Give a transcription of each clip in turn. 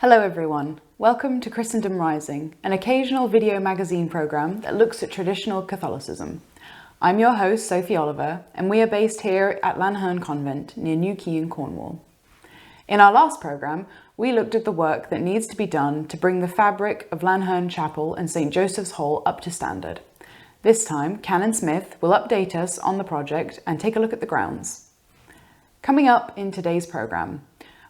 Hello everyone, welcome to Christendom Rising, an occasional video magazine programme that looks at traditional Catholicism. I'm your host Sophie Oliver and we are based here at Lanherne Convent near Newquay in Cornwall. In our last programme, we looked at the work that needs to be done to bring the fabric of Lanherne Chapel and St Joseph's Hall up to standard. This time, Canon Smith will update us on the project and take a look at the grounds. Coming up in today's programme,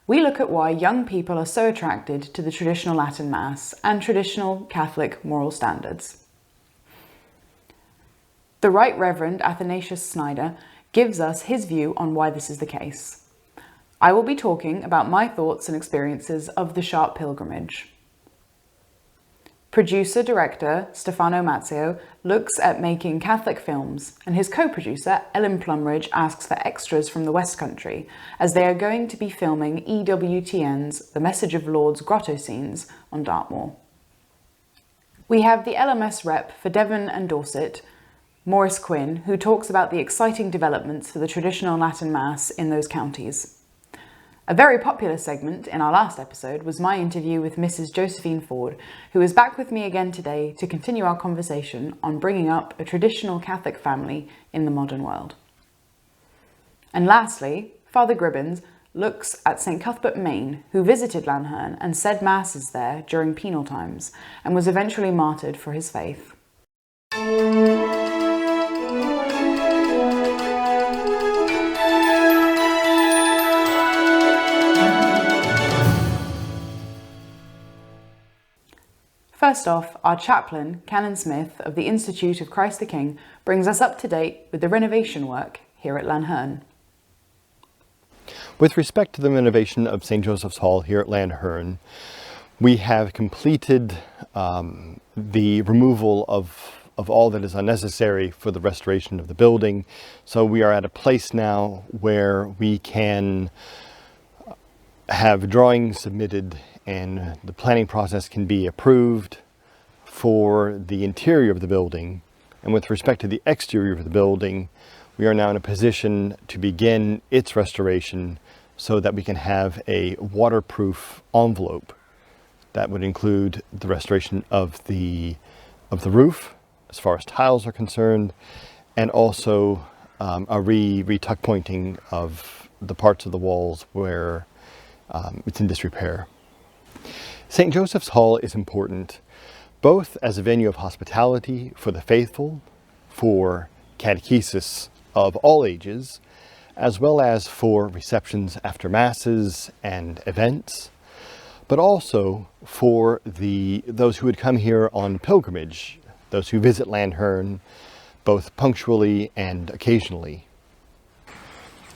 we look at why young people are so attracted to the traditional Latin Mass and traditional Catholic moral standards. The Right Reverend Athanasius Snyder gives us his view on why this is the case. I will be talking about my thoughts and experiences of the Sharp Pilgrimage. Producer-director Stefano Mazzeo looks at making Catholic films, and his co-producer Ellen Plumridge asks for extras from the West Country, as they are going to be filming EWTN's The Message of Lourdes grotto scenes on Dartmoor. We have the LMS rep for Devon and Dorset, Maurice Quinn, who talks about the exciting developments for the traditional Latin Mass in those counties. A very popular segment in our last episode was my interview with Mrs. Josephine Ford, who is back with me again today to continue our conversation on bringing up a traditional Catholic family in the modern world. And lastly, Father Gribbins looks at St. Cuthbert Mayne, who visited Lanherne and said masses there during penal times and was eventually martyred for his faith. First off, our chaplain, Canon Smith of the Institute of Christ the King, brings us up to date with the renovation work here at Lanherne. With respect to the renovation of St. Joseph's Hall here at Lanherne, we have completed the removal of all that is unnecessary for the restoration of the building. So we are at a place now where we can have drawings submitted and the planning process can be approved for the interior of the building. And with respect to the exterior of the building, we are now in a position to begin its restoration so that we can have a waterproof envelope. That would include the restoration of the roof, as far as tiles are concerned, and also a re-tuck pointing of the parts of the walls where it's in disrepair. St. Joseph's Hall is important both as a venue of hospitality for the faithful, for catechesis of all ages, as well as for receptions after masses and events, but also for those who would come here on pilgrimage, those who visit Lanherne both punctually and occasionally.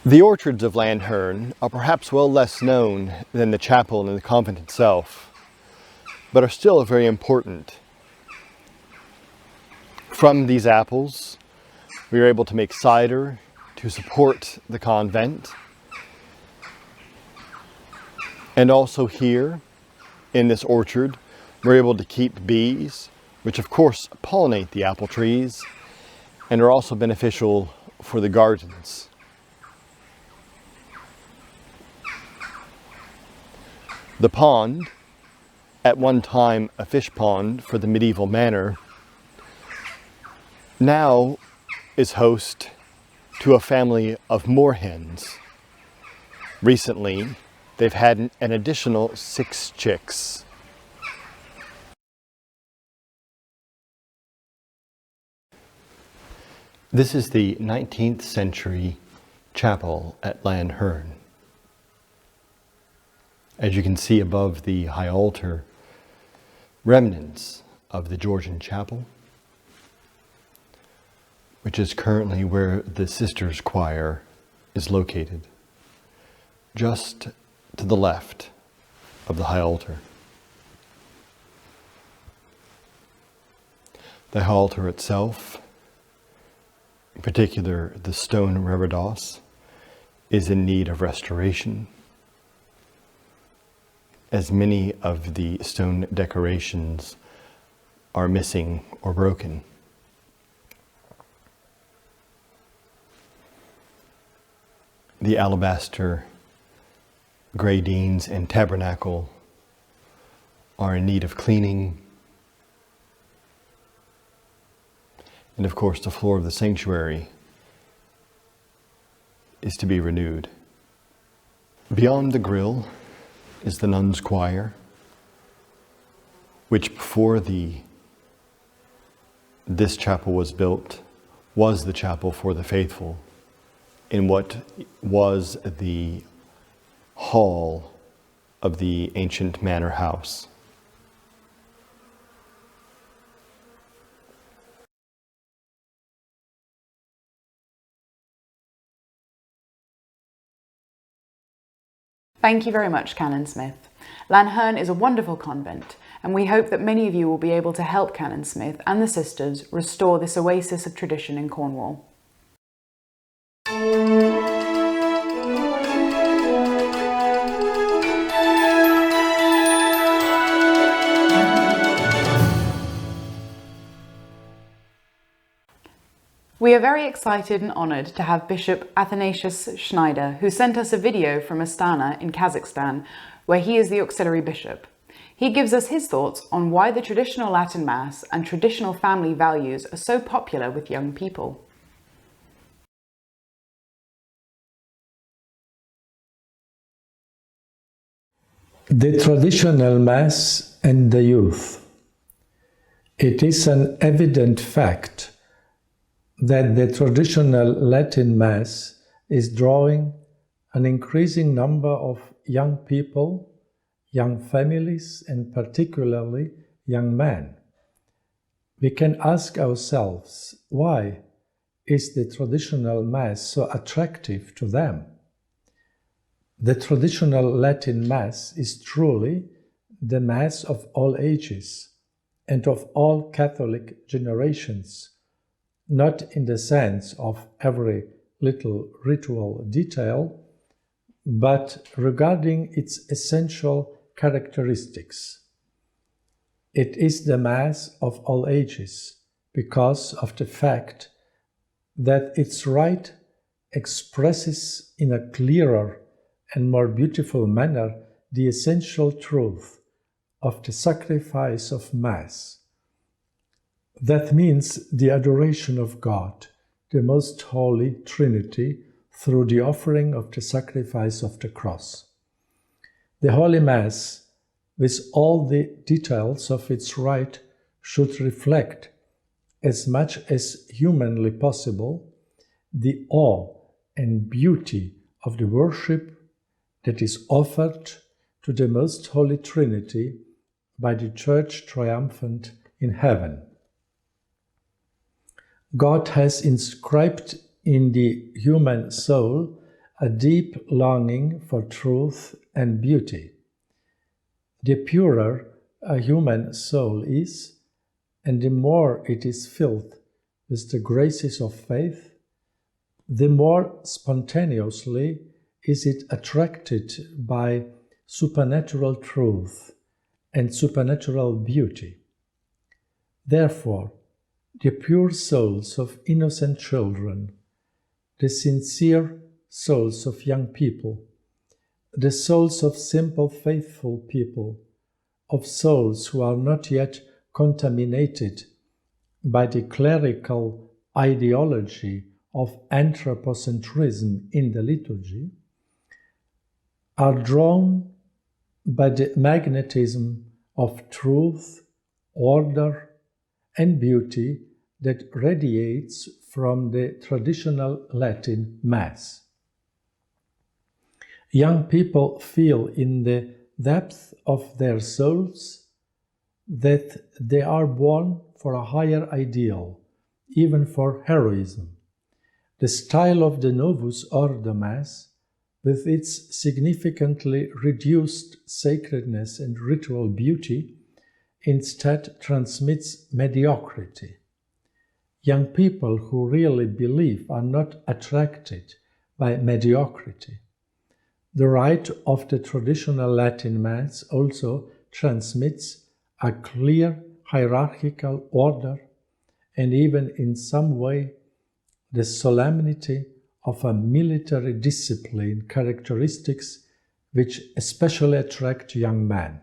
The orchards of Lanherne are perhaps well less known than the chapel and the convent itself, but are still very important. From these apples, we are able to make cider to support the convent. And also here, in this orchard, we're able to keep bees, which of course pollinate the apple trees, and are also beneficial for the gardens. The pond, at one time a fish pond for the medieval manor, now is host to a family of moorhens. Recently, they've had an additional 6 chicks. This is the 19th century chapel at Lanherne. As you can see above the high altar, remnants of the Georgian chapel, which is currently where the sisters' choir is located, just to the left of the high altar. The high altar itself, in particular the stone reredos, is in need of restoration, as many of the stone decorations are missing or broken. The alabaster gradines and tabernacle are in need of cleaning. And of course, the floor of the sanctuary is to be renewed. Beyond the grille is the nuns' choir, which before this chapel was built was the chapel for the faithful in what was the hall of the ancient manor house. Thank you very much, Canon Smith. Lanherne is a wonderful convent, and we hope that many of you will be able to help Canon Smith and the sisters restore this oasis of tradition in Cornwall. We are very excited and honoured to have Bishop Athanasius Schneider, who sent us a video from Astana in Kazakhstan, where he is the auxiliary bishop. He gives us his thoughts on why the traditional Latin Mass and traditional family values are so popular with young people. The traditional Mass and the youth. It is an evident fact that the traditional Latin Mass is drawing an increasing number of young people, young families, and particularly young men. We can ask ourselves, why is the traditional Mass so attractive to them? The traditional Latin Mass is truly the Mass of all ages and of all Catholic generations, not in the sense of every little ritual detail, but regarding its essential characteristics. It is the Mass of all ages because of the fact that its rite expresses in a clearer and more beautiful manner the essential truth of the sacrifice of Mass. That means the adoration of God, the Most Holy Trinity, through the offering of the sacrifice of the cross. The Holy Mass, with all the details of its rite, should reflect, as much as humanly possible, the awe and beauty of the worship that is offered to the Most Holy Trinity by the Church triumphant in heaven. God has inscribed in the human soul a deep longing for truth and beauty. The purer a human soul is, and the more it is filled with the graces of faith, the more spontaneously is it attracted by supernatural truth and supernatural beauty. Therefore, the pure souls of innocent children, the sincere souls of young people, the souls of simple, faithful people, of souls who are not yet contaminated by the clerical ideology of anthropocentrism in the liturgy, are drawn by the magnetism of truth, order, and beauty that radiates from the traditional Latin Mass. Young people feel in the depth of their souls that they are born for a higher ideal, even for heroism. The style of the Novus Ordo Mass, with its significantly reduced sacredness and ritual beauty, instead transmits mediocrity. Young people who really believe are not attracted by mediocrity. The rite of the traditional Latin Mass also transmits a clear hierarchical order and even in some way the solemnity of a military discipline, characteristics which especially attract young men.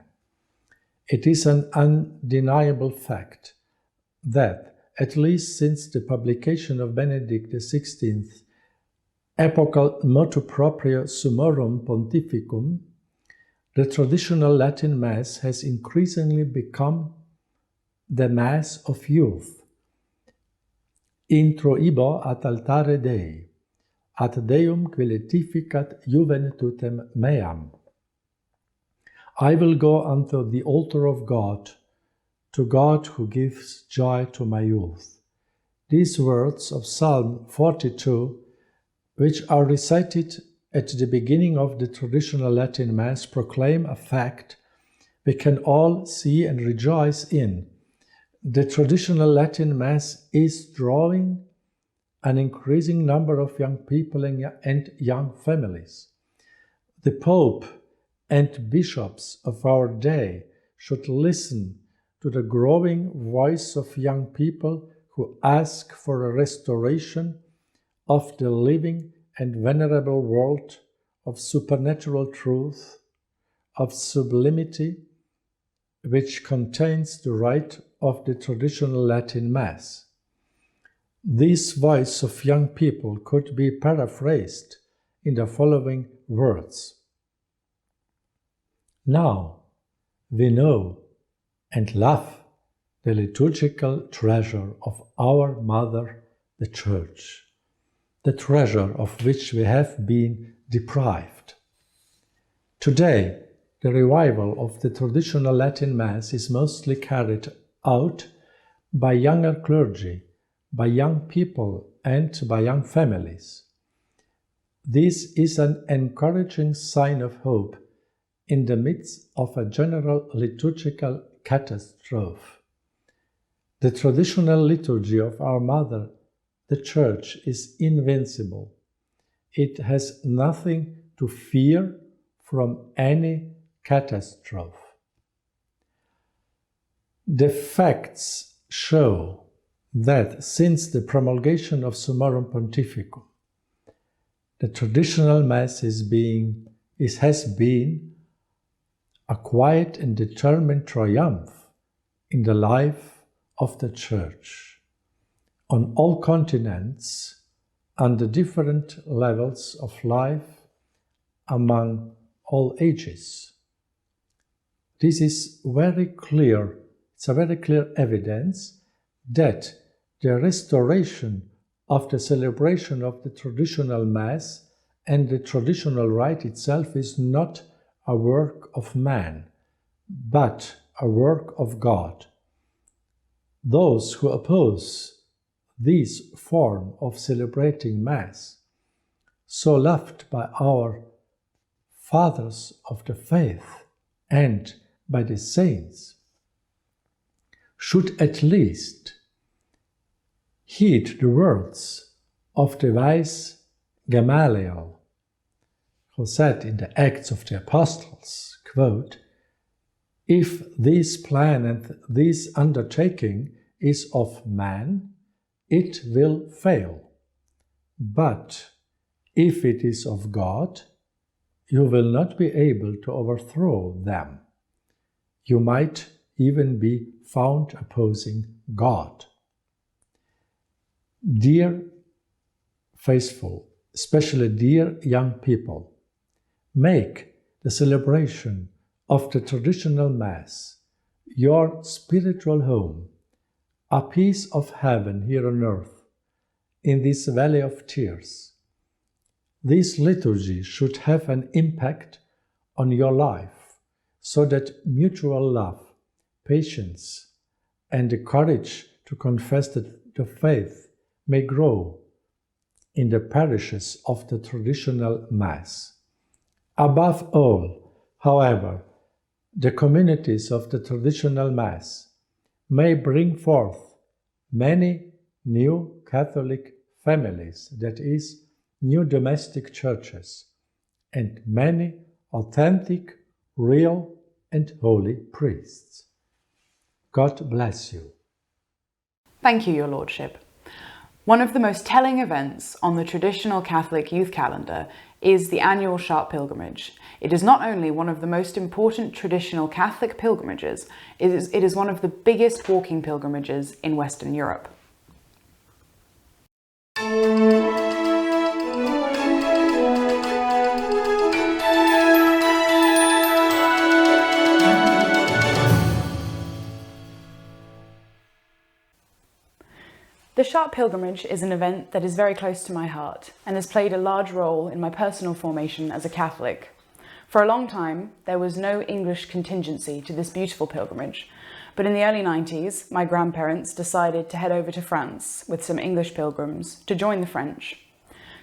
It is an undeniable fact that, at least since the publication of Benedict XVI's epochal Motu Proprio Summorum Pontificum, the traditional Latin Mass has increasingly become the Mass of youth. Introibo ad altare Dei, ad Deum qui laetificat juventutem meam. I will go unto the altar of God, to God who gives joy to my youth. These words of Psalm 42, which are recited at the beginning of the traditional Latin Mass, proclaim a fact we can all see and rejoice in. The traditional Latin Mass is drawing an increasing number of young people and young families. The Pope and bishops of our day should listen to the growing voice of young people who ask for a restoration of the living and venerable world of supernatural truth, of sublimity, which contains the rite of the traditional Latin Mass. This voice of young people could be paraphrased in the following words. Now we know and love the liturgical treasure of our Mother, the Church, the treasure of which we have been deprived. Today, the revival of the traditional Latin Mass is mostly carried out by younger clergy, by young people, and by young families. This is an encouraging sign of hope in the midst of a general liturgical catastrophe. The traditional liturgy of our Mother, the Church, is invincible. It has nothing to fear from any catastrophe. The facts show that since the promulgation of Summorum Pontificum, the traditional Mass has been a quiet and determined triumph in the life of the Church on all continents, under different levels of life, among all ages. This is very clear. It's a very clear evidence that the restoration of the celebration of the traditional Mass and the traditional rite itself is not a work of man, but a work of God. Those who oppose this form of celebrating Mass, so loved by our fathers of the faith and by the saints, should at least heed the words of the wise Gamaliel, who said in the Acts of the Apostles, quote, "If this plan and this undertaking is of man, it will fail. But if it is of God, you will not be able to overthrow them. You might even be found opposing God." Dear faithful, especially dear young people, make the celebration of the traditional Mass your spiritual home, a piece of heaven here on earth, in this valley of tears. This liturgy should have an impact on your life, so that mutual love, patience, and the courage to confess the faith may grow in the parishes of the traditional Mass. Above all, however, the communities of the traditional Mass may bring forth many new Catholic families, that is, new domestic churches, and many authentic, real, and holy priests. God bless you. Thank you, Your Lordship. One of the most telling events on the traditional Catholic youth calendar is the annual Sharp Pilgrimage. It is not only one of the most important traditional Catholic pilgrimages, it is one of the biggest walking pilgrimages in Western Europe. The Sharp Pilgrimage is an event that is very close to my heart and has played a large role in my personal formation as a Catholic. For a long time, there was no English contingency to this beautiful pilgrimage, but in the early 90s, my grandparents decided to head over to France with some English pilgrims to join the French.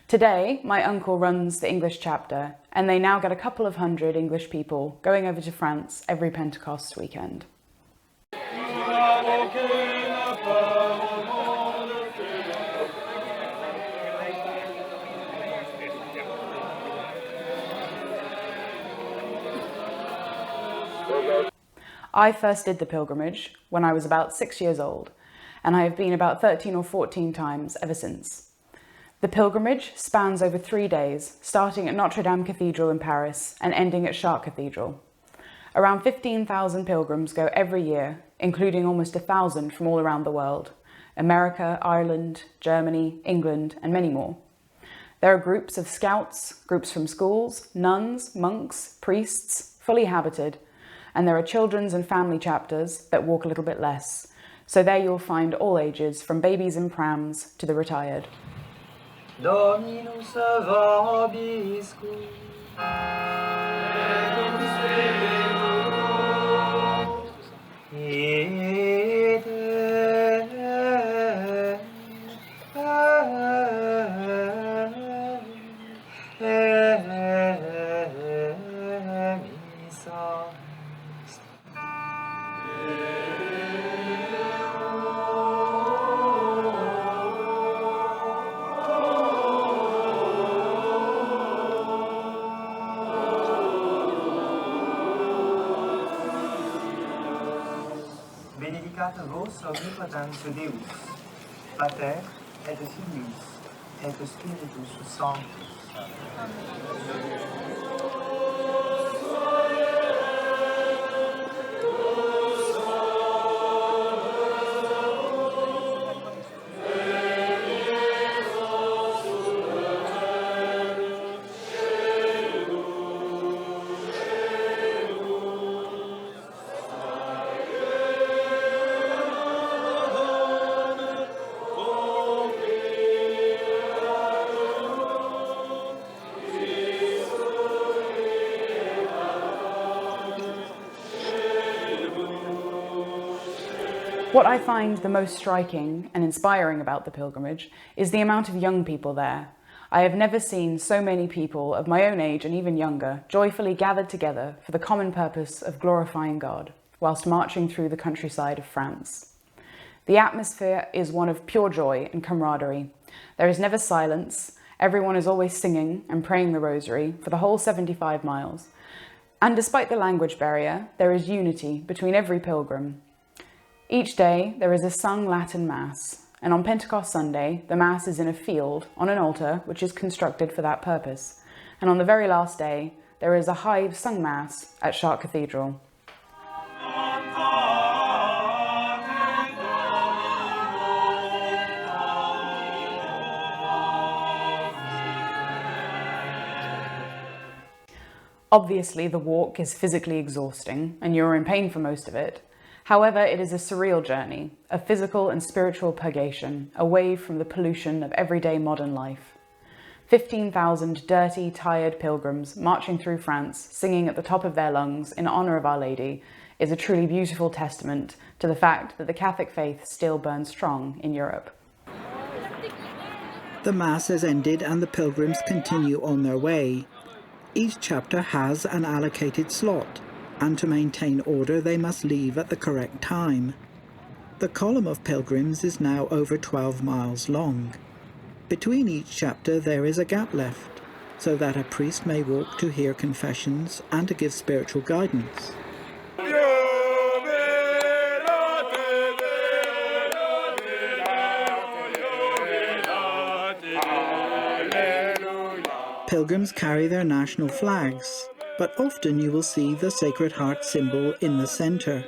Today, my uncle runs the English chapter, and they now get a couple of hundred English people going over to France every Pentecost weekend. I first did the pilgrimage when I was about 6 years old, and I have been about 13 or 14 times ever since. The pilgrimage spans over 3 days, starting at Notre Dame Cathedral in Paris and ending at Chartres Cathedral. Around 15,000 pilgrims go every year, including almost 1,000 from all around the world: America, Ireland, Germany, England, and many more. There are groups of scouts, groups from schools, nuns, monks, priests, fully habited, and there are children's and family chapters that walk a little bit less. So there you'll find all ages, from babies in prams to the retired. Dominus vobiscum. Benedicat vos omnipotens Deus, Pater et Filius et Spiritus Sanctus. What I find the most striking and inspiring about the pilgrimage is the amount of young people there. I have never seen so many people of my own age and even younger joyfully gathered together for the common purpose of glorifying God, whilst marching through the countryside of France. The atmosphere is one of pure joy and camaraderie. There is never silence. Everyone is always singing and praying the rosary for the whole 75 miles. And despite the language barrier, there is unity between every pilgrim. Each day there is a sung Latin Mass, and on Pentecost Sunday the Mass is in a field on an altar which is constructed for that purpose. And on the very last day there is a high sung Mass at Chartres Cathedral. Obviously the walk is physically exhausting and you're in pain for most of it. However, it is a surreal journey, a physical and spiritual purgation, away from the pollution of everyday modern life. 15,000 dirty, tired pilgrims marching through France, singing at the top of their lungs in honour of Our Lady, is a truly beautiful testament to the fact that the Catholic faith still burns strong in Europe. The Mass has ended and the pilgrims continue on their way. Each chapter has an allocated slot, and to maintain order they must leave at the correct time. The column of pilgrims is now over 12 miles long. Between each chapter there is a gap left, so that a priest may walk to hear confessions and to give spiritual guidance. Pilgrims carry their national flags, but often you will see the Sacred Heart symbol in the centre.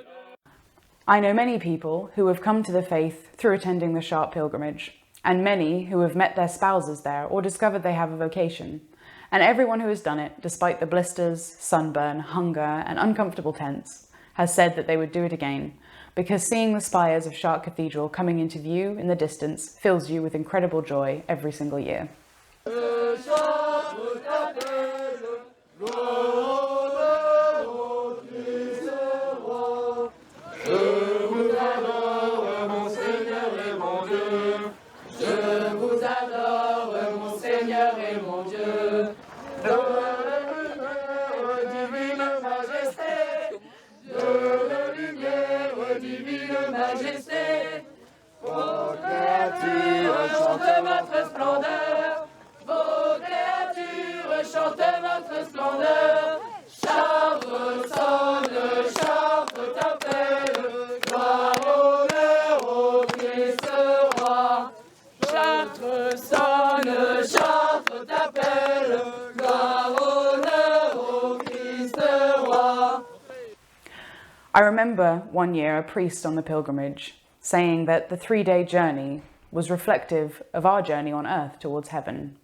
I know many people who have come to the faith through attending the Sharp pilgrimage, and many who have met their spouses there or discovered they have a vocation. And everyone who has done it, despite the blisters, sunburn, hunger, and uncomfortable tents, has said that they would do it again, because seeing the spires of Sharp Cathedral coming into view in the distance fills you with incredible joy every single year. I remember one year a priest on the pilgrimage saying that the 3-day journey was reflective of our journey on earth towards heaven.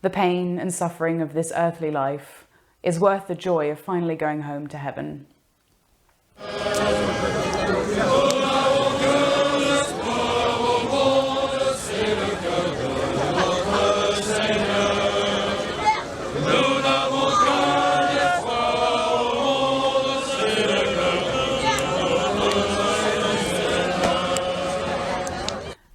The pain and suffering of this earthly life is worth the joy of finally going home to heaven.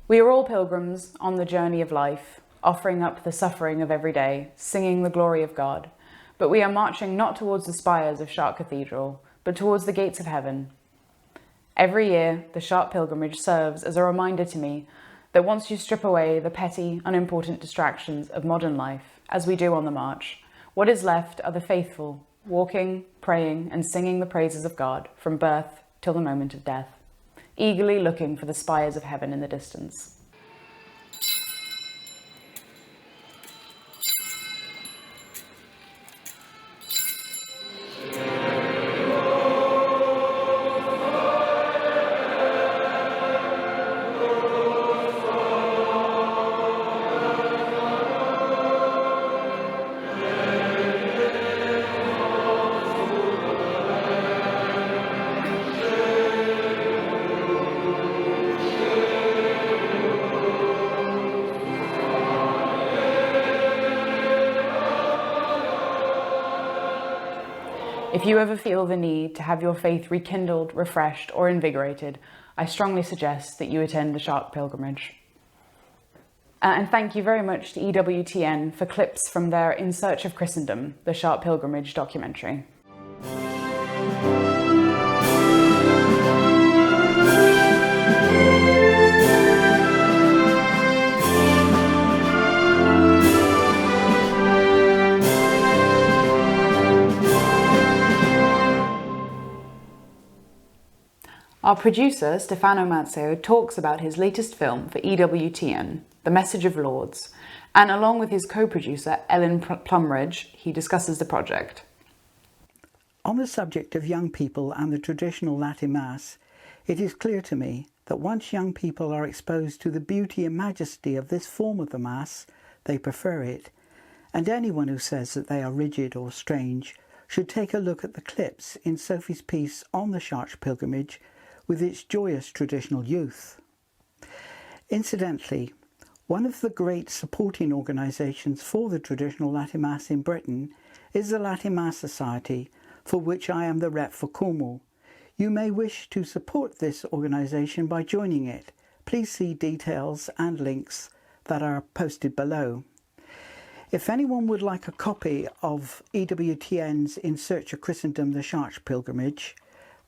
We are all pilgrims on the journey of life, offering up the suffering of every day, singing the glory of God. But we are marching not towards the spires of Sharp Cathedral, but towards the gates of heaven. Every year, the Sharp pilgrimage serves as a reminder to me that once you strip away the petty, unimportant distractions of modern life, as we do on the march, what is left are the faithful, walking, praying, and singing the praises of God from birth till the moment of death, eagerly looking for the spires of heaven in the distance. If you ever feel the need to have your faith rekindled, refreshed, or invigorated, I strongly suggest that you attend the Sharp pilgrimage. And thank you very much to EWTN for clips from their In Search of Christendom, the Sharp pilgrimage documentary. Our producer, Stefano Mazzeo, talks about his latest film for EWTN, The Message of Lourdes, and along with his co-producer, Plumridge, he discusses the project. On the subject of young people and the traditional Latin Mass, it is clear to me that once young people are exposed to the beauty and majesty of this form of the Mass, they prefer it, and anyone who says that they are rigid or strange should take a look at the clips in Sophie's piece on the Sharp pilgrimage with its joyous traditional youth. Incidentally, one of the great supporting organisations for the traditional Latin Mass in Britain is the Latin Mass Society, for which I am the rep for Cornwall. You may wish to support this organisation by joining it. Please see details and links that are posted below. If anyone would like a copy of EWTN's In Search of Christendom, the Sharp pilgrimage,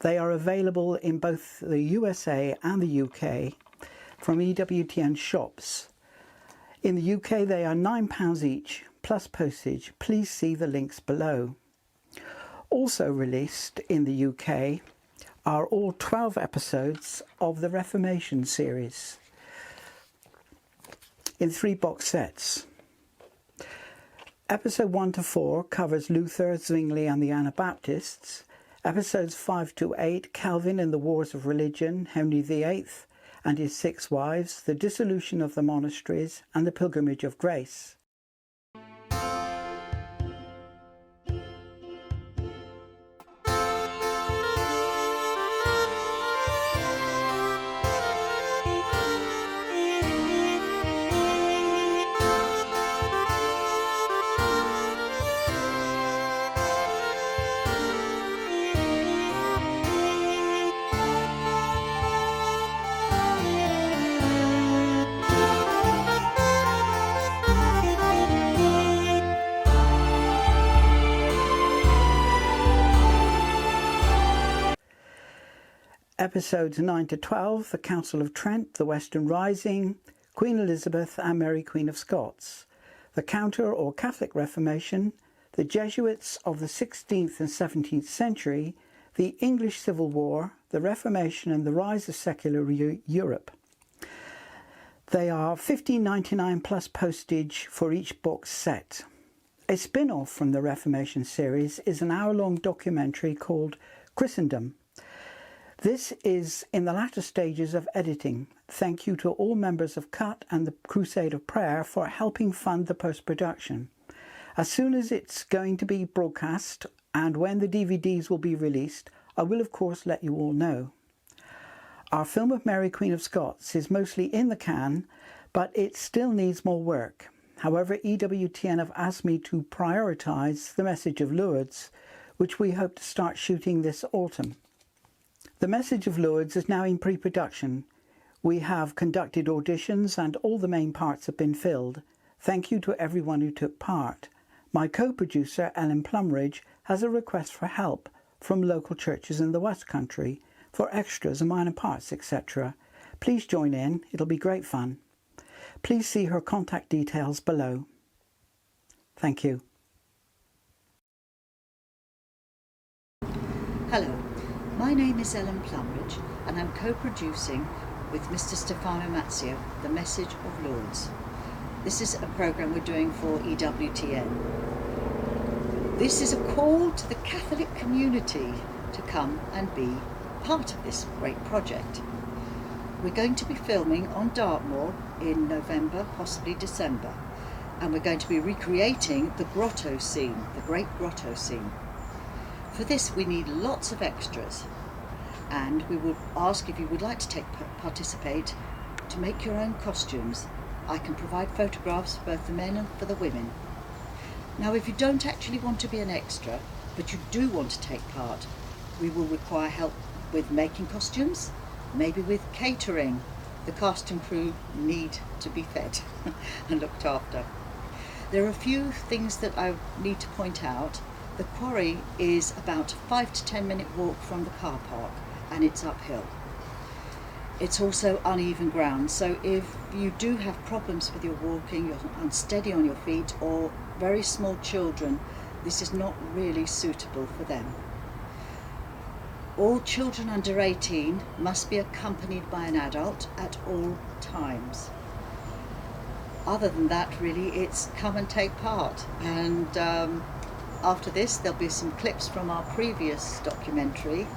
they are available in both the USA and the UK from EWTN shops. In the UK they are £9 each plus postage. Please see the links below. Also released in the UK are all 12 episodes of the Reformation series in 3 box sets. Episode 1 to 4 covers Luther, Zwingli and the Anabaptists. Episodes 5 to 8, Calvin and the Wars of Religion, Henry VIII and his 6 wives, the dissolution of the monasteries and the pilgrimage of grace. Episodes 9 to 12, the Council of Trent, the Western Rising, Queen Elizabeth and Mary Queen of Scots, the Counter or Catholic Reformation, the Jesuits of the 16th and 17th century, the English Civil War, the Reformation and the rise of secular Europe. They are $15.99 plus postage for each box set. A spin-off from the Reformation series is an hour-long documentary called Christendom. This is in the latter stages of editing. Thank you to all members of CUT and the Crusade of Prayer for helping fund the post-production. As soon as it's going to be broadcast and when the DVDs will be released, I will of course let you all know. Our film of Mary Queen of Scots is mostly in the can, but it still needs more work. However, EWTN have asked me to prioritise the message of Lourdes, which we hope to start shooting this autumn. The Message of Lourdes is now in pre-production. We have conducted auditions and all the main parts have been filled. Thank you to everyone who took part. My co-producer, Ellen Plumridge, has a request for help from local churches in the West Country for extras and minor parts, etc. Please join in, it'll be great fun. Please see her contact details below. Thank you. Hello. My name is Ellen Plumridge and I'm co-producing with Mr. Stefano Mazzeo, The Message of Lourdes. This is a programme we're doing for EWTN. This is a call to the Catholic community to come and be part of this great project. We're going to be filming on Dartmoor in November, possibly December, and we're going to be recreating the grotto scene, the great grotto scene. For this we need lots of extras, and we will ask if you would like to participate to make your own costumes. I can provide photographs for both the men and for the women. Now if you don't actually want to be an extra, but you do want to take part, we will require help with making costumes, maybe with catering. The cast and crew need to be fed and looked after. There are a few things that I need to point out. The quarry is about a 5 to 10 minute walk from the car park and it's uphill. It's also uneven ground, so if you do have problems with your walking, you're unsteady on your feet, or very small children, this is not really suitable for them. All children under 18 must be accompanied by an adult at all times. Other than that, really, it's come and take part. And after this, there'll be some clips from our previous documentary,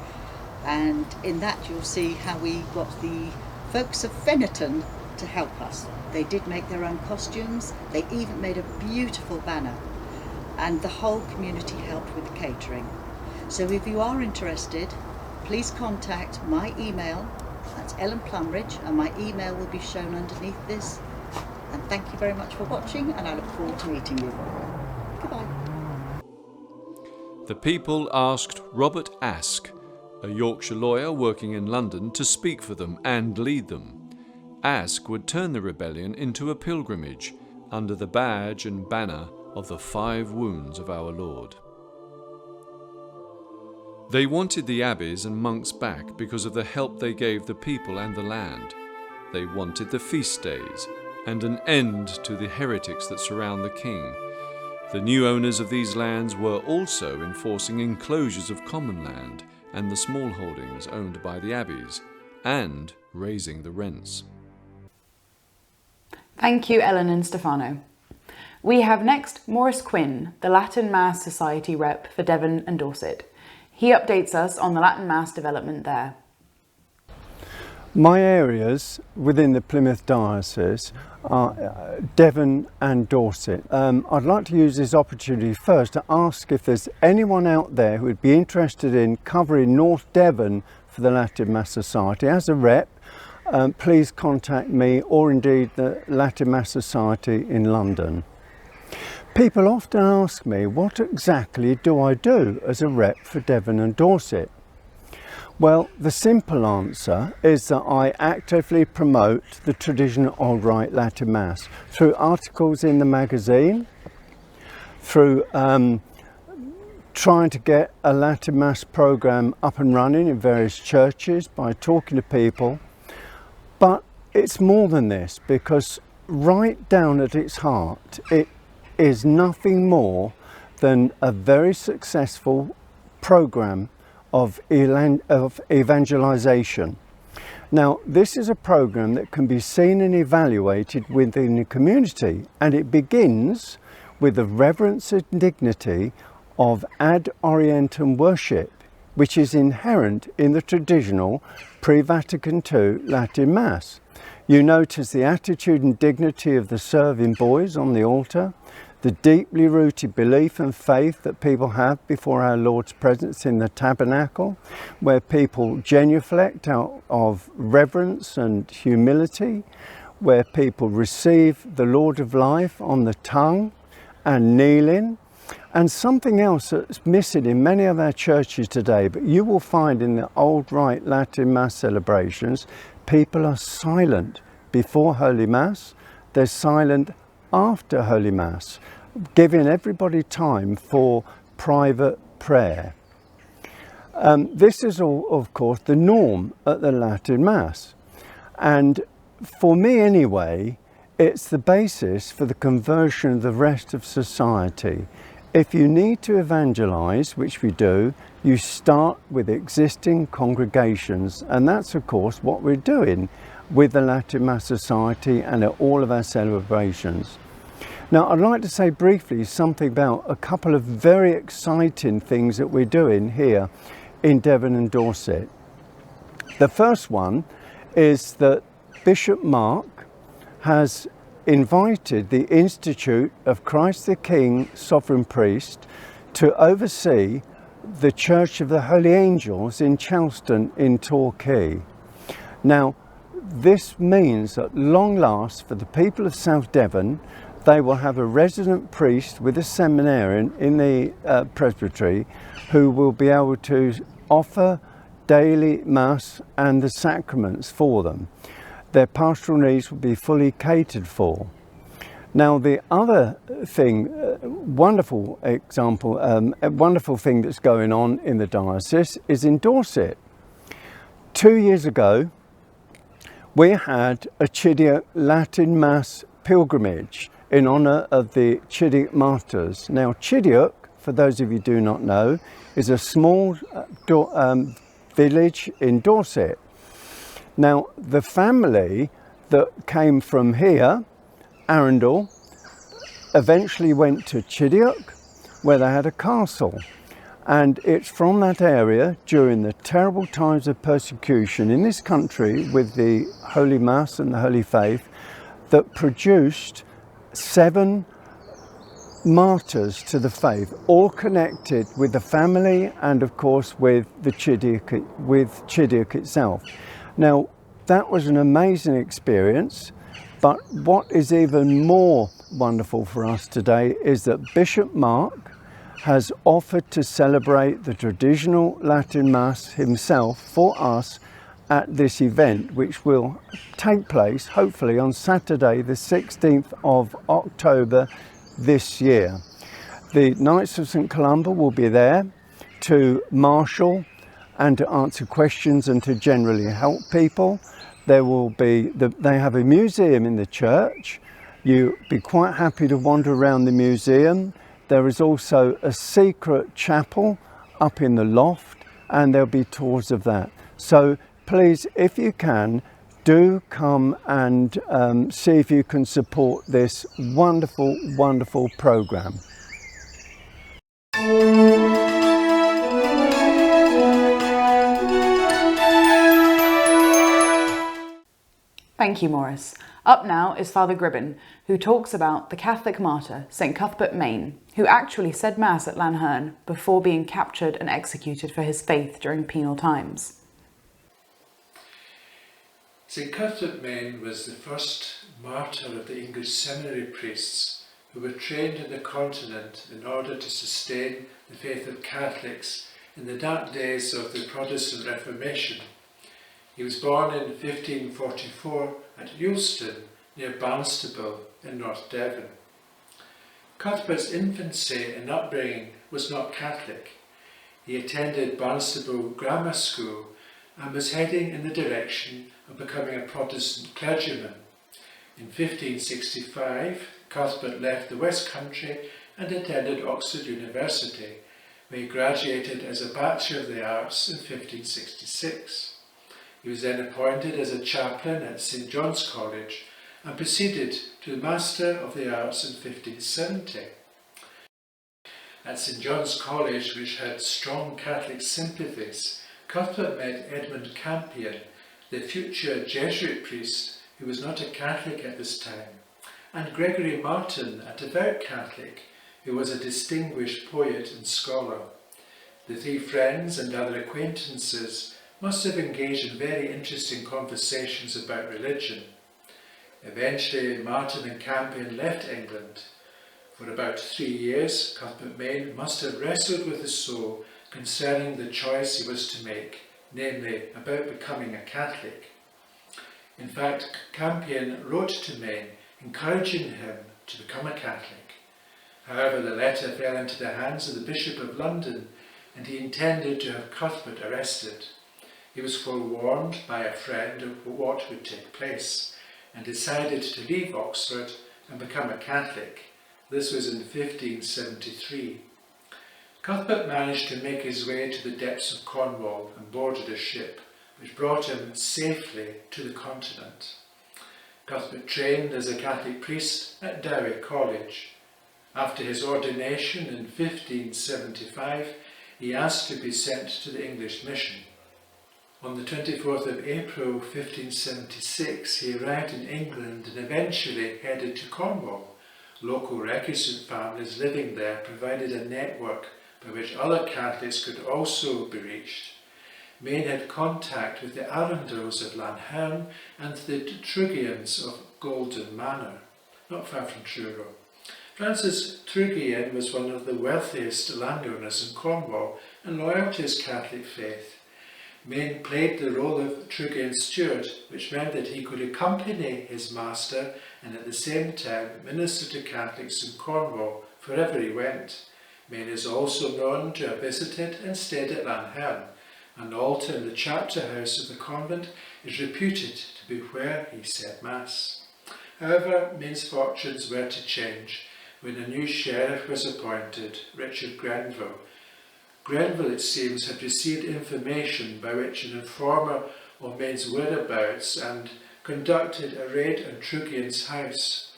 and in that you'll see how we got the folks of Fennerton to help us. They did make their own costumes, they even made a beautiful banner, and the whole community helped with the catering. So if you are interested, please contact my email, that's Ellen Plumridge, and my email will be shown underneath this. And thank you very much for watching, and I look forward to meeting you. Goodbye. The people asked Robert Aske, a Yorkshire lawyer working in London, to speak for them and lead them. Aske would turn the rebellion into a pilgrimage under the badge and banner of the 5 wounds of our Lord. They wanted the abbeys and monks back because of the help they gave the people and the land. They wanted the feast days and an end to the heretics that surround the king. The new owners of these lands were also enforcing enclosures of common land and the small holdings owned by the abbeys, and raising the rents. Thank you, Ellen and Stefano. We have next Maurice Quinn, the Latin Mass Society rep for Devon and Dorset. He updates us on the Latin Mass development there. My areas within the Plymouth diocese are Devon and Dorset. I'd like to use this opportunity first to ask if there's anyone out there who would be interested in covering North Devon for the Latin Mass Society. As a rep, please contact me, or indeed the Latin Mass Society in London. People often ask me, what exactly do I do as a rep for Devon and Dorset? Well, the simple answer is that I actively promote the traditional Old Rite Latin Mass through articles in the magazine, through trying to get a Latin Mass programme up and running in various churches by talking to people. But it's more than this, because right down at its heart, it is nothing more than a very successful programme of evangelisation. Now, this is a programme that can be seen and evaluated within the community, and it begins with the reverence and dignity of ad orientem worship, which is inherent in the traditional pre-Vatican II Latin Mass. You notice the attitude and dignity of the serving boys on the altar, the deeply rooted belief and faith that people have before our Lord's presence in the tabernacle, where people genuflect out of reverence and humility, where people receive the Lord of life on the tongue and kneeling. And something else that's missing in many of our churches today, but you will find in the Old Rite Latin Mass celebrations, people are silent before Holy Mass, they're silent after Holy Mass, giving everybody time for private prayer. This is all, of course, the norm at the Latin Mass. And for me anyway, it's the basis for the conversion of the rest of society. If you need to evangelise, which we do, you start with existing congregations, and that's of course what we're doing with the Latin Mass Society and at all of our celebrations. Now, I'd like to say briefly something about a couple of very exciting things that we're doing here in Devon and Dorset. The first one is that Bishop Mark has invited the Institute of Christ the King Sovereign Priest to oversee the Church of the Holy Angels in Charleston in Torquay. Now, this means at long last for the people of South Devon, they will have a resident priest with a seminarian in the presbytery who will be able to offer daily Mass and the sacraments for them. Their pastoral needs will be fully catered for. Now, the other thing, wonderful example, a wonderful thing that's going on in the diocese is in Dorset. 2 years ago, we had a Chidiock Latin Mass pilgrimage in honour of the Chidiock martyrs. Now, Chidiock, for those of you who do not know, is a small village in Dorset. Now, the family that came from here, Arundel, eventually went to Chidiock, where they had a castle. And it's from that area, during the terrible times of persecution in this country with the Holy Mass and the Holy Faith, that produced 7 martyrs to the faith, all connected with the family and of course with the Chidiock itself. Now, that was an amazing experience, but what is even more wonderful for us today is that Bishop Mark has offered to celebrate the traditional Latin Mass himself for us at this event, which will take place hopefully on Saturday the 16th of October this year. The Knights of St Columba will be there to marshal and to answer questions and to generally help people. There will be, they have a museum in the church. You'll be quite happy to wander around the museum. There is also a secret chapel up in the loft, and there'll be tours of that. So please, if you can, do come and see if you can support this wonderful, wonderful programme. Thank you, Maurice. Up now is Father Gribbin, who talks about the Catholic martyr, St. Cuthbert Mayne, who actually said Mass at Lanherne before being captured and executed for his faith during penal times. St. Cuthbert Mayne was the first martyr of the English seminary priests who were trained in the continent in order to sustain the faith of Catholics in the dark days of the Protestant Reformation. He was born in 1544 at Euston, near Barnstaple in North Devon. Cuthbert's infancy and upbringing was not Catholic. He attended Barnstaple Grammar School and was heading in the direction of becoming a Protestant clergyman. In 1565, Cuthbert left the West Country and attended Oxford University, where he graduated as a Bachelor of the Arts in 1566. He was then appointed as a chaplain at St. John's College and proceeded to the Master of the Arts in 1570. At St. John's College, which had strong Catholic sympathies, Cuthbert met Edmund Campion, the future Jesuit priest who was not a Catholic at this time, and Gregory Martin, a devout Catholic who was a distinguished poet and scholar. The three friends and other acquaintances must have engaged in very interesting conversations about religion. Eventually, Martin and Campion left England. For about 3 years, Cuthbert Mayne must have wrestled with his soul concerning the choice he was to make, namely about becoming a Catholic. In fact, Campion wrote to Mayne encouraging him to become a Catholic. However, the letter fell into the hands of the Bishop of London, and he intended to have Cuthbert arrested. He was forewarned by a friend of what would take place, and decided to leave Oxford and become a Catholic. This was in 1573. Cuthbert managed to make his way to the depths of Cornwall and boarded a ship, which brought him safely to the continent. Cuthbert trained as a Catholic priest at Dowie College. After his ordination in 1575, he asked to be sent to the English mission. On the 24th of April 1576, he arrived in England and eventually headed to Cornwall. Local recusant families living there provided a network by which other Catholics could also be reached. Mayne had contact with the Arundels of Lanherne and the Trugians of Golden Manor, not far from Truro. Francis Trugian was one of the wealthiest landowners in Cornwall and loyal to his Catholic faith. Mayne played the role of Trugian steward, which meant that he could accompany his master and at the same time minister to Catholics in Cornwall wherever he went. Mayne is also known to have visited and stayed at Lanherne. An altar in the chapter house of the convent is reputed to be where he said Mass. However, Mayne's fortunes were to change when a new sheriff was appointed, Richard Grenville. Grenville, it seems, had received information by which an informer of Mayne's whereabouts and conducted a raid on Trugian's house.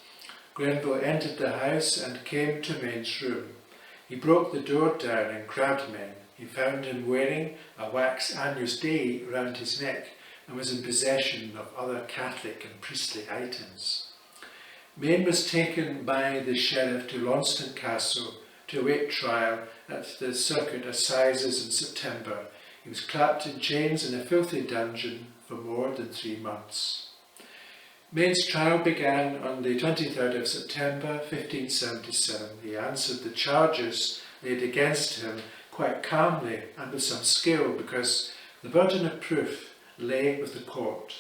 Grenville entered the house and came to Mayne's room. He broke the door down and grabbed Mayne. He found him wearing a wax Agnus Dei round his neck and was in possession of other Catholic and priestly items. Mayne was taken by the sheriff to Launceston Castle to await trial at the Circuit Assizes in September. He was clapped in chains in a filthy dungeon for more than 3 months. Mayne's trial began on the 23rd of September 1577. He answered the charges laid against him quite calmly and with some skill, because the burden of proof lay with the court.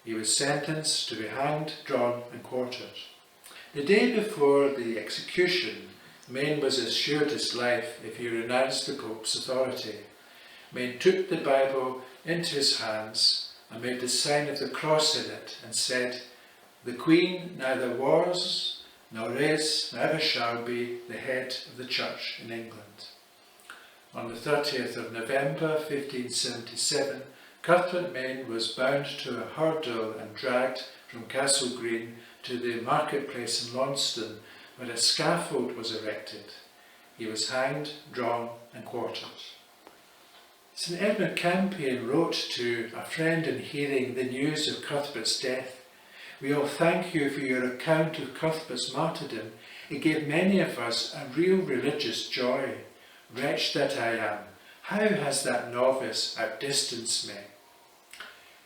He was sentenced to be hanged, drawn and quartered. The day before the execution, Mayne was assured his life if he renounced the Pope's authority. Mayne took the Bible into his hands and made the sign of the cross in it and said, "The Queen neither was, nor is, nor ever shall be the head of the Church in England." On the 30th of November 1577, Cuthbert Mayne was bound to a hurdle and dragged from Castle Green to the marketplace in Launceston, where a scaffold was erected. He was hanged, drawn and quartered. St. Edmund Campion wrote to a friend in hearing the news of Cuthbert's death, "We all thank you for your account of Cuthbert's martyrdom. It gave many of us a real religious joy. Wretch that I am, how has that novice outdistanced me?"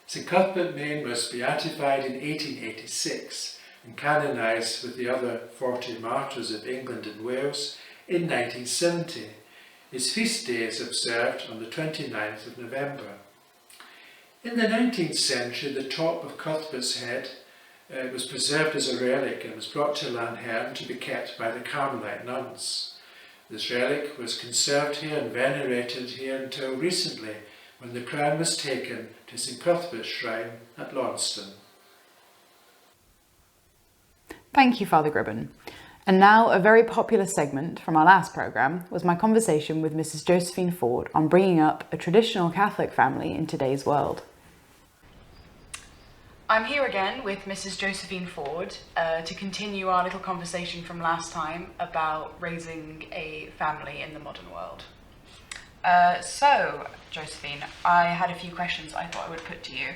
St. Cuthbert Mayne was beatified in 1886 and canonised with the other 40 martyrs of England and Wales in 1970. His feast day is observed on the 29th of November. In the 19th century, the top of Cuthbert's head was preserved as a relic and was brought to Lanherne to be kept by the Carmelite nuns. This relic was conserved here and venerated here until recently, when the crown was taken to St. Cuthbert's shrine at Launceston. Thank you, Father Gribben. And now a very popular segment from our last programme was my conversation with Mrs. Josephine Ford on bringing up a traditional Catholic family in today's world. I'm here again with Mrs. Josephine Ford to continue our little conversation from last time about raising a family in the modern world. So, Josephine, I had a few questions I thought I would put to you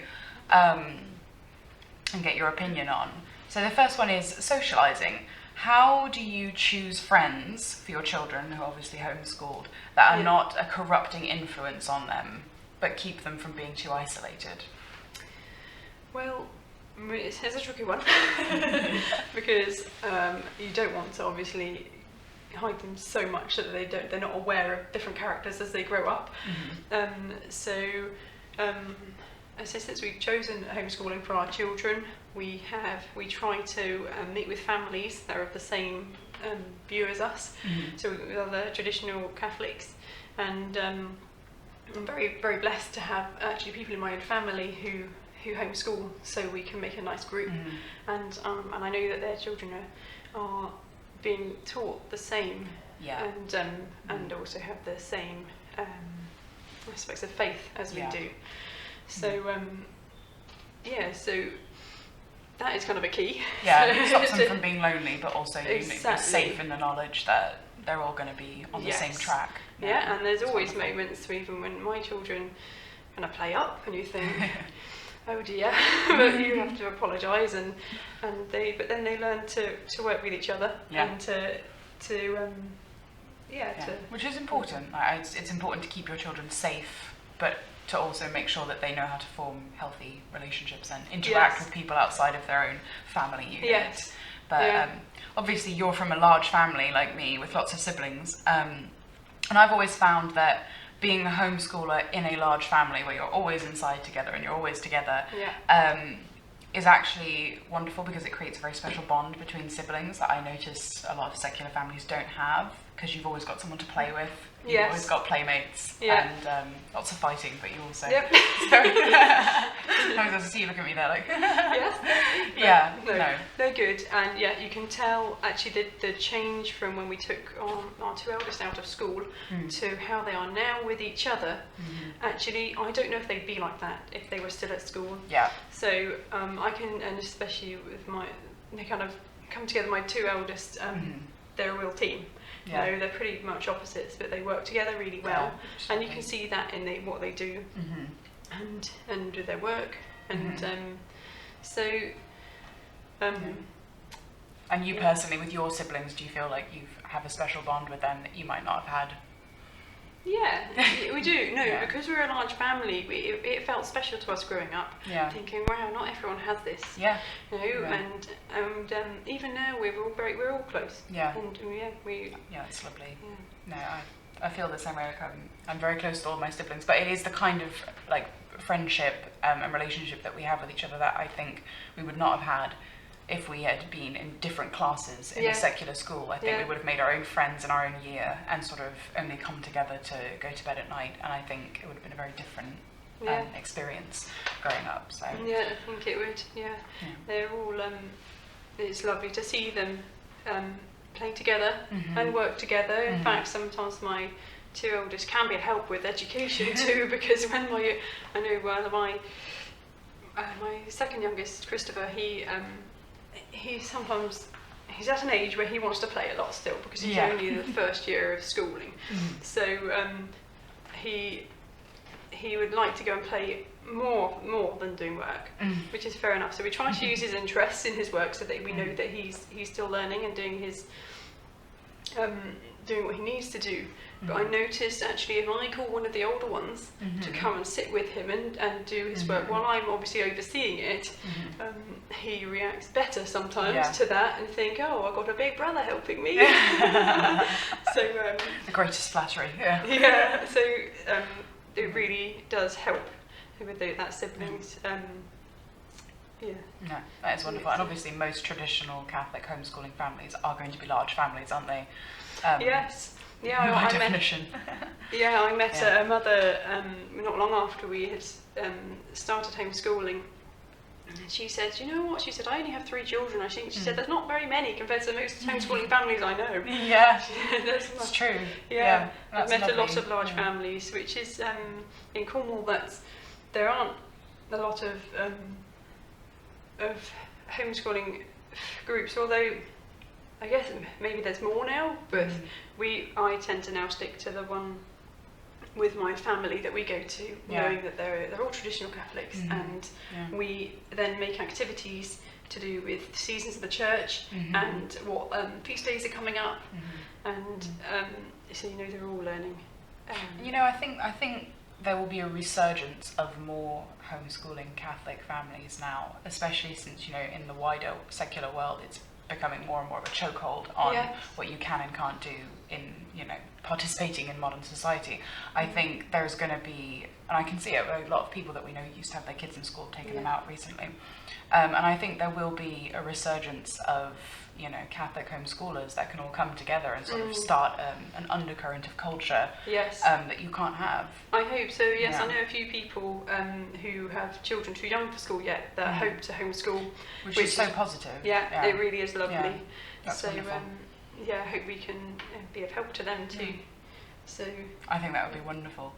and get your opinion on. So the first one is socialising. How do you choose friends for your children, who are obviously homeschooled, that are not a corrupting influence on them, but keep them from being too isolated? Well, it's a tricky one because you don't want to obviously hide them so much that they're not aware of different characters as they grow up. So since we've chosen homeschooling for our children, we try to meet with families that are of the same view as us, so with other traditional Catholics, and I'm very, very blessed to have actually people in my own family who homeschool, so we can make a nice group, and I know that their children are being taught the same, and also have the same aspects of faith as we do. So so that is kind of a key. It stops them from being lonely, but also you're safe in the knowledge that they're all going to be on the same track. And there's always moments, even when my children kind of play up, and you think, oh dear, but you have to apologise, but then they learn to work with each other and which is important. It's important to keep your children safe, but to also make sure that they know how to form healthy relationships and interact with people outside of their own family unit. But obviously you're from a large family like me with lots of siblings, and I've always found that being a homeschooler in a large family where you're always inside together and you're always together is actually wonderful, because it creates a very special bond between siblings that I notice a lot of secular families don't have, because you've always got someone to play with. You've always got playmates and lots of fighting, but you also sometimes I see you look at me there like they're good, and you can tell actually the change from when we took our two eldest out of school to how they are now with each other. Actually, I don't know if they'd be like that if they were still at school. So I can, and especially with they kind of come together. My two eldest, they're a real team. You know, they're pretty much opposites, but they work together really well, and you can see that in what they do, and with their work, and And you personally, with your siblings, do you feel like you have a special bond with them that you might not have had? Yeah, we do. Because we're a large family, it felt special to us growing up. Thinking, wow, not everyone has this. And even now we're all close. And it's lovely. No, I feel the same way. I'm very close to all my siblings, but it is the kind of like friendship and relationship that we have with each other that I think we would not have had if we had been in different classes in a secular school. I think we would have made our own friends in our own year and sort of only come together to go to bed at night, and I think it would have been a very different experience growing up. So I think it would. They're all it's lovely to see them play together and work together. In fact, sometimes my two eldest can be a help with education too, because when my second youngest, Christopher, he sometimes, he's at an age where he wants to play a lot still, because he's only in the first year of schooling. So he would like to go and play more than doing work, which is fair enough. So we try to use his interests in his work so that we know that he's still learning and doing his doing what he needs to do. But I noticed actually if I call one of the older ones to come and sit with him and do his work while I'm obviously overseeing it, he reacts better sometimes to that and think, oh, I've got a big brother helping me. So the greatest flattery. So it really does help with that siblings. No, that is wonderful. And obviously most traditional Catholic homeschooling families are going to be large families, aren't they? Yes. Yeah, by definition. I met a mother not long after we had started homeschooling. She said, you know what? She said, I only have 3 children. She said, there's not very many compared to most homeschooling families I know. Yeah, that's true. Yeah, I've met lovely. a lot of large families, which is in Cornwall. There aren't a lot of homeschooling groups, although I guess maybe there's more now, but I tend to now stick to the one with my family that we go to, knowing that they're all traditional Catholics, and we then make activities to do with seasons of the church and what feast days are coming up, and so they're all learning. I think there will be a resurgence of more homeschooling Catholic families now, especially since in the wider secular world it's becoming more and more of a chokehold on what you can and can't do in participating in modern society. I think there's going to be, and I can see it, a lot of people that we know used to have their kids in school, taking them out recently, and I think there will be a resurgence of Catholic homeschoolers that can all come together and sort of start an undercurrent of culture that you can't have. I hope so, yes. I know a few people who have children too young for school yet that hope to homeschool. Which is so positive. Yeah, it really is lovely. Yeah, that's so, wonderful. I hope we can be of help to them too. So I think that would be wonderful.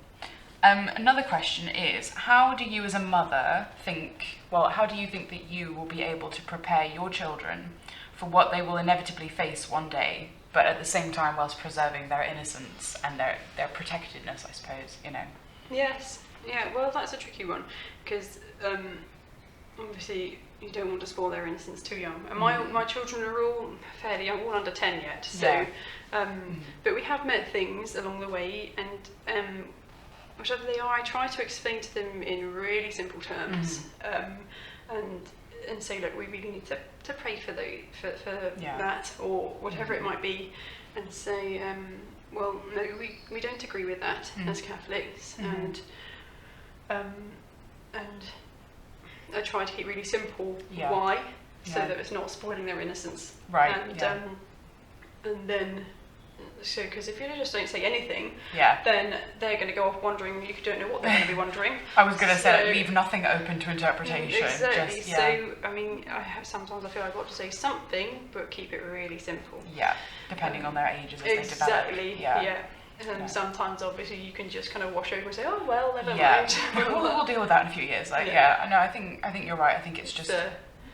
Another question is, how do you as a mother think that you will be able to prepare your children for what they will inevitably face one day, but at the same time whilst preserving their innocence and their protectedness, I suppose, Yes, well that's a tricky one, because obviously you don't want to spoil their innocence too young, and my children are all fairly young, all under 10 yet, so but we have met things along the way, and whichever they are, I try to explain to them in really simple terms, and say, look, we really need to pray for that, or whatever it might be, and say, well, no, we don't agree with that as Catholics, and I try to keep really simple why, so that it's not spoiling their innocence. Right. And then, because if you just don't say anything, then they're going to go off wondering. You don't know what they're going to be wondering. I was going to say, leave nothing open to interpretation. Exactly. So, I mean, sometimes I feel I've got to say something, but keep it really simple. Yeah, depending on their ages as they develop. Exactly. Yeah. And sometimes, obviously, you can just kind of wash over and say, "Oh well, never mind." we'll deal with that in a few years. No, I think you're right. I think it's just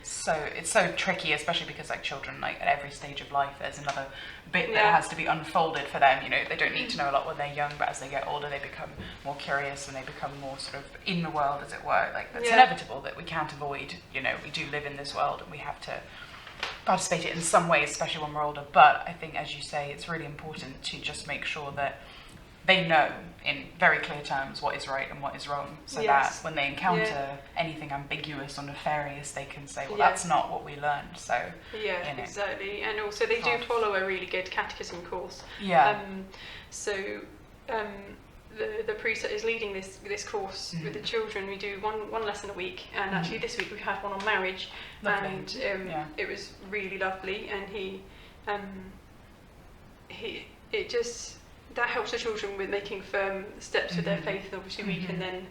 it's so tricky, especially because children, at every stage of life, there's another bit that has to be unfolded for them. They don't need to know a lot when they're young, but as they get older, they become more curious and they become more sort of in the world, as it were. It's inevitable that we can't avoid. We do live in this world, and we have to participate in some ways, especially when we're older. But I think, as you say, it's really important to just make sure that they know in very clear terms what is right and what is wrong, so that when they encounter anything ambiguous or nefarious, they can say, well, that's not what we learned. So exactly. And also they do follow a really good catechism course. The priest that is leading this course with the children, we do one lesson a week, and actually this week we had one on marriage. Lovely. And it was really lovely, and that helps the children with making firm steps with their faith, and obviously we can then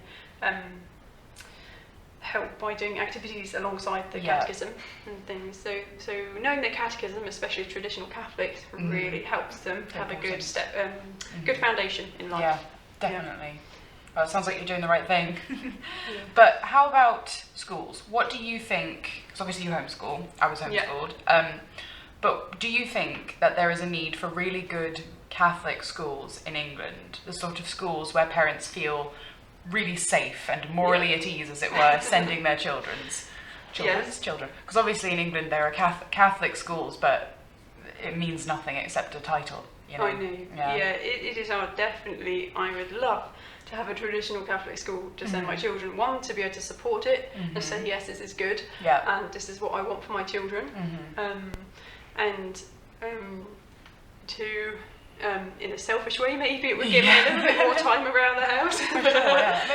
help by doing activities alongside the Yeah. catechism and things. So knowing the catechism, especially traditional Catholics, really helps them have a good good foundation in life. Yeah, definitely. Well, it sounds like you're doing the right thing. But how about schools? What do you think? Because obviously you homeschool. I was homeschooled. But do you think that there is a need for really good Catholic schools in England? The sort of schools where parents feel really safe and morally at ease, as it were, sending their children. Because obviously in England there are Catholic schools, but it means nothing except a title. You know? I know. Yeah, it is definitely. I would love to have a traditional Catholic school to send my children. One, to be able to support it and say, yes, this is good, and this is what I want for my children. And two, in a selfish way, maybe it would give me a little bit more time around the house. But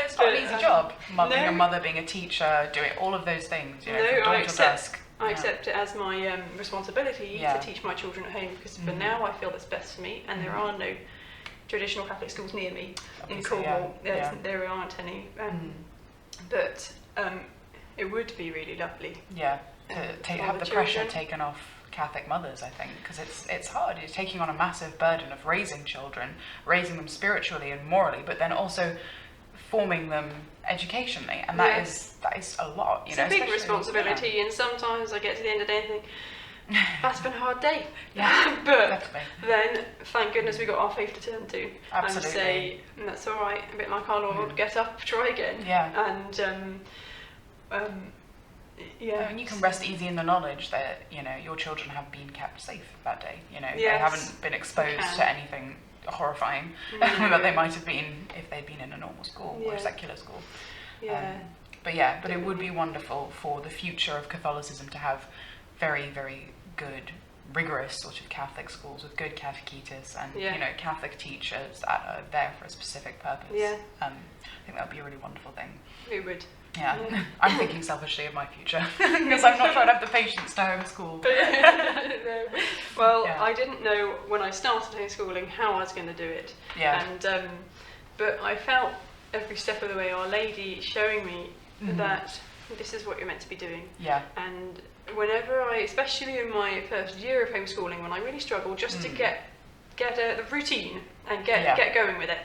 it's not an easy job. Being a mother, being a teacher, doing all of those things. You know, from dawn to dusk. I accept it as my responsibility to teach my children at home, because for now I feel that's best for me, and there are no traditional Catholic schools near me in Cornwall. There aren't any, but it would be really lovely. Yeah, to have the pressure taken off Catholic mothers, I think, because it's hard. You're taking on a massive burden of raising children, raising them spiritually and morally, but then also forming them educationally, and that is a lot. It's a big responsibility, and sometimes I get to the end of the day and think, that's been a hard day. But then, thank goodness we got our faith to turn to. Absolutely. And say, that's all right, a bit like our Lord, get up, try again. And you can rest easy in the knowledge that, you know, your children have been kept safe that day. You know, they haven't been exposed to anything horrifying that they might have been if they'd been in a normal school or a secular school. But it would be wonderful for the future of Catholicism to have very, very good, rigorous sort of Catholic schools with good catechetus and you know, Catholic teachers that are there for a specific purpose. I think that would be a really wonderful thing. It would. Yeah, I'm thinking selfishly of my future because I'm not sure I'd have the patience to homeschool. No. Well, I didn't know when I started homeschooling how I was going to do it. And but I felt every step of the way Our Lady showing me that this is what you're meant to be doing. And whenever especially in my first year of homeschooling, when I really struggled just to get the routine and get going with it.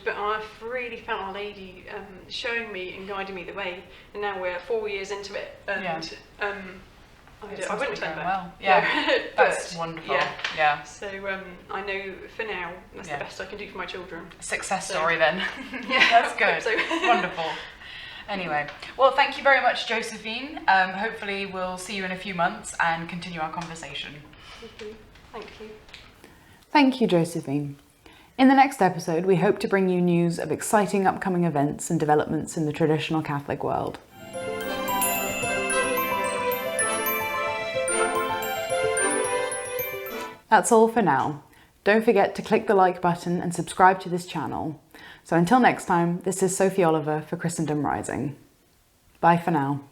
But I've really felt Our Lady showing me and guiding me the way, and now we're 4 years into it, and I wouldn't turn back. That's wonderful. So I know for now that's the best I can do for my children. Success story then. That's good. So. Wonderful. Anyway, well, thank you very much, Josephine. Hopefully we'll see you in a few months and continue our conversation. Thank you. Thank you, Josephine. In the next episode, we hope to bring you news of exciting upcoming events and developments in the traditional Catholic world. That's all for now. Don't forget to click the like button and subscribe to this channel. So until next time, this is Sophie Oliver for Christendom Rising. Bye for now.